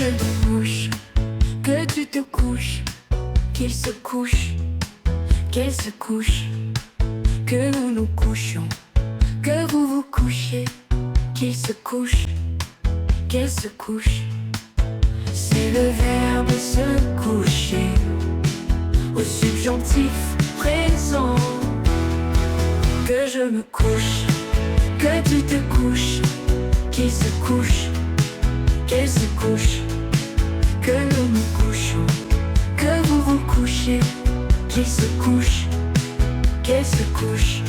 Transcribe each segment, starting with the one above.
je me couche, que tu te couches, qu'il se couche, qu'elle se couche, que nous nous couchions, que vous vous couchiez, qu'il se couche, qu'elle se couche. C'est le verbe se coucher au subjonctif présent. Que je me couche, que tu te couches, qu'il se couche, qu'elle se couche, que nous nous couchons, que vous vous couchez, qu'il se couche, qu'elle se couche.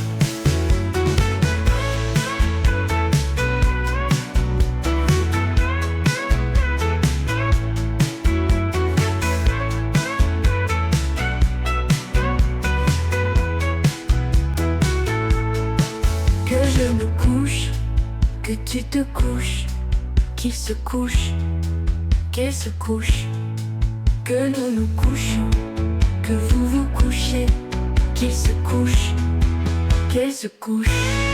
Que je me couche, que tu te couches, qu'il se couche, qu'elle se couche, que nous nous couchons, que vous vous couchez, qu'il se couche, qu'elle se couche.